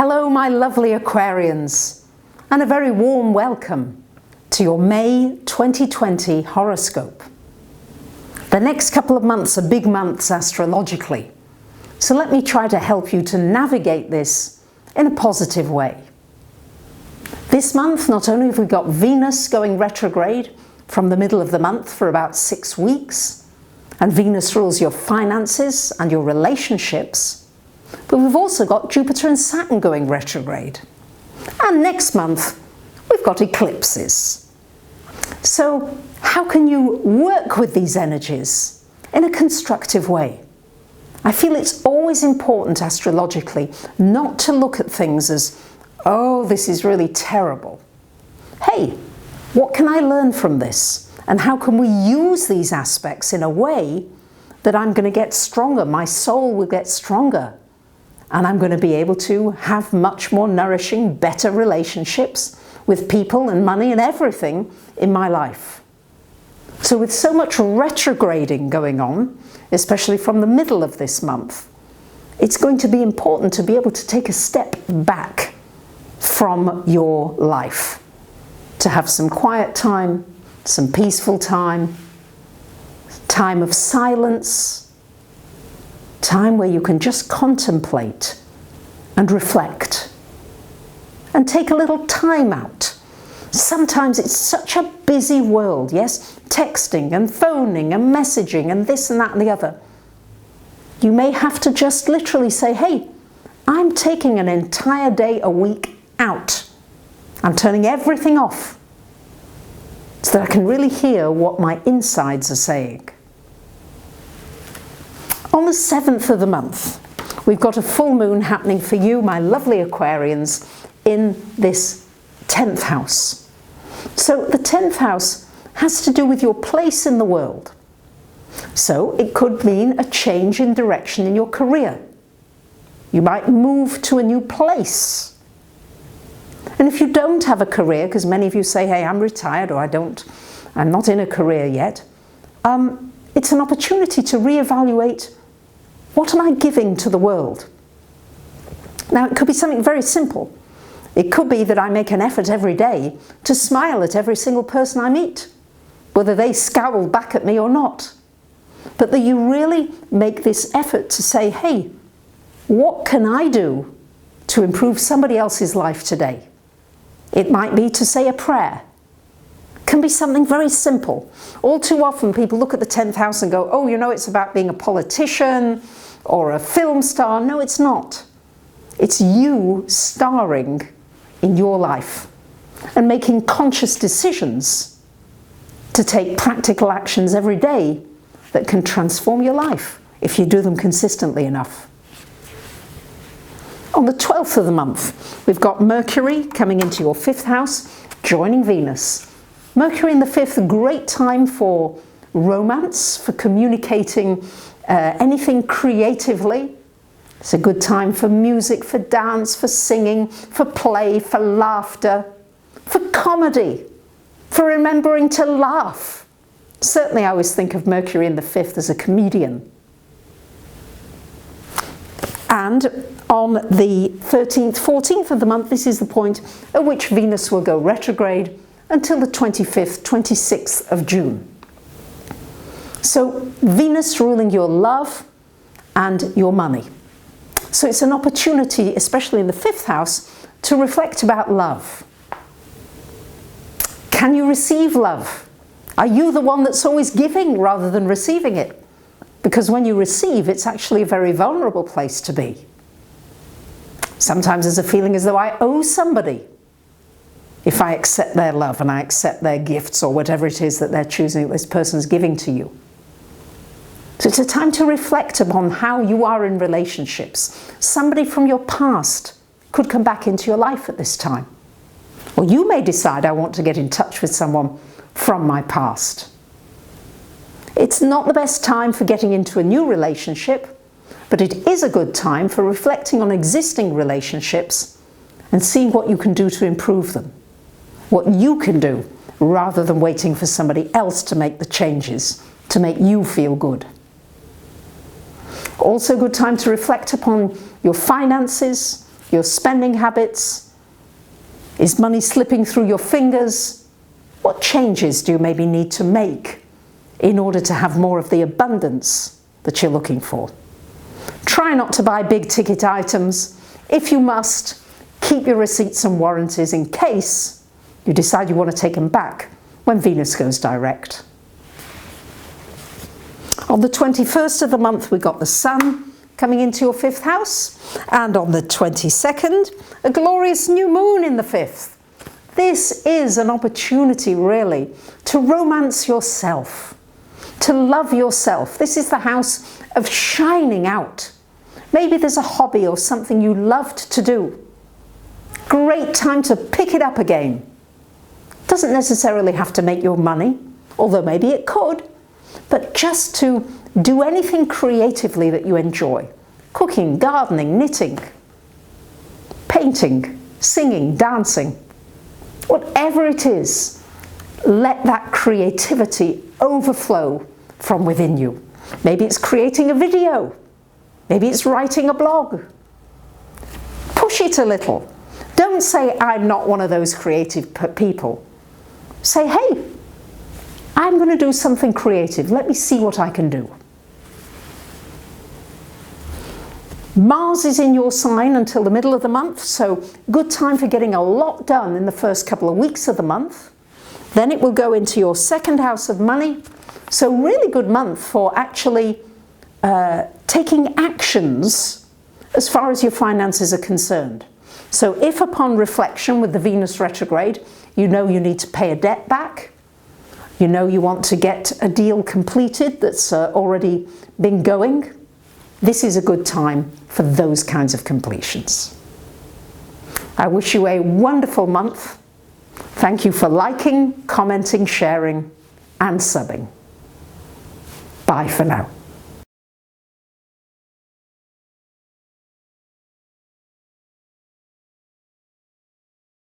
Hello, my lovely Aquarians, and a very warm welcome to your May 2020 horoscope. The next couple of months are big months astrologically, so let me try to help you to navigate this in a positive way. This month, not only have we got Venus going retrograde from the middle of the month for about 6 weeks, and Venus rules your finances and your relationships, but we've also got Jupiter and Saturn going retrograde. And next month, we've got eclipses. So how can you work with these energies in a constructive way? I feel it's always important astrologically not to look at things as, oh, this is really terrible. Hey, what can I learn from this? And how can we use these aspects in a way that I'm going to get stronger, my soul will get stronger, and I'm going to be able to have much more nourishing, better relationships with people and money and everything in my life. So with so much retrograding going on, especially from the middle of this month, it's going to be important to be able to take a step back from your life, to have some quiet time, some peaceful time, time of silence, time where you can just contemplate and reflect and take a little time out. Sometimes it's such a busy world, yes? Texting and phoning and messaging and this and that and the other. You may have to just literally say, hey, I'm taking an entire day a week out. I'm turning everything off so that I can really hear what my insides are saying. On the 7th of the month, we've got a full moon happening for you, my lovely Aquarians, in this 10th house. So the 10th house has to do with your place in the world. So it could mean a change in direction in your career. You might move to a new place. And if you don't have a career, because many of you say, hey, I'm retired, or I'm not in a career yet, it's an opportunity to reevaluate, what am I giving to the world? Now, it could be something very simple. It could be that I make an effort every day to smile at every single person I meet, whether they scowl back at me or not. But that you really make this effort to say, hey, what can I do to improve somebody else's life today? It might be to say a prayer. It can be something very simple. All too often people look at the 10th house and go, oh, you know, it's about being a politician or a film star. No, it's not. It's you starring in your life and making conscious decisions to take practical actions every day that can transform your life if you do them consistently enough. On the 12th of the month, we've got Mercury coming into your 5th house, joining Venus. Mercury in the 5th, a great time for romance, for communicating anything creatively. It's a good time for music, for dance, for singing, for play, for laughter, for comedy, for remembering to laugh. Certainly I always think of Mercury in the 5th as a comedian. And on the 13th, 14th of the month, this is the point at which Venus will go retrograde until the 25th, 26th of June. So Venus ruling your love and your money. So it's an opportunity, especially in the 5th house, to reflect about love. Can you receive love? Are you the one that's always giving rather than receiving it? Because when you receive, it's actually a very vulnerable place to be. Sometimes there's a feeling as though I owe somebody if I accept their love and I accept their gifts or whatever it is that they're choosing, that this person's giving to you. So it's a time to reflect upon how you are in relationships. Somebody from your past could come back into your life at this time. Or you may decide, I want to get in touch with someone from my past. It's not the best time for getting into a new relationship, but it is a good time for reflecting on existing relationships and seeing what you can do to improve them. What you can do, rather than waiting for somebody else to make the changes to make you feel good. Also a good time to reflect upon your finances, your spending habits? Is money slipping through your fingers? What changes do you maybe need to make in order to have more of the abundance that you're looking for? Try not to buy big ticket items. If you must, keep your receipts and warranties in case you decide you want to take them back when Venus goes direct. On the 21st of the month, we got the Sun coming into your 5th house, and on the 22nd, a glorious new moon in the 5th. This is an opportunity, really, to romance yourself, to love yourself. This is the house of shining out. Maybe there's a hobby or something you loved to do. Great time to pick it up again. Doesn't necessarily have to make your money, although maybe it could, but just to do anything creatively that you enjoy. Cooking, gardening, knitting, painting, singing, dancing. Whatever it is, let that creativity overflow from within you. Maybe it's creating a video. Maybe it's writing a blog. Push it a little. Don't say, I'm not one of those creative people. Say, hey, I'm going to do something creative. Let me see what I can do. Mars is in your sign until the middle of the month, so good time for getting a lot done in the first couple of weeks of the month. Then it will go into your 2nd house of money, so really good month for actually taking actions as far as your finances are concerned. So if upon reflection with the Venus retrograde, you know you need to pay a debt back, you know you want to get a deal completed that's already been going, this is a good time for those kinds of completions. I wish you a wonderful month. Thank you for liking, commenting, sharing, and subbing. Bye for now.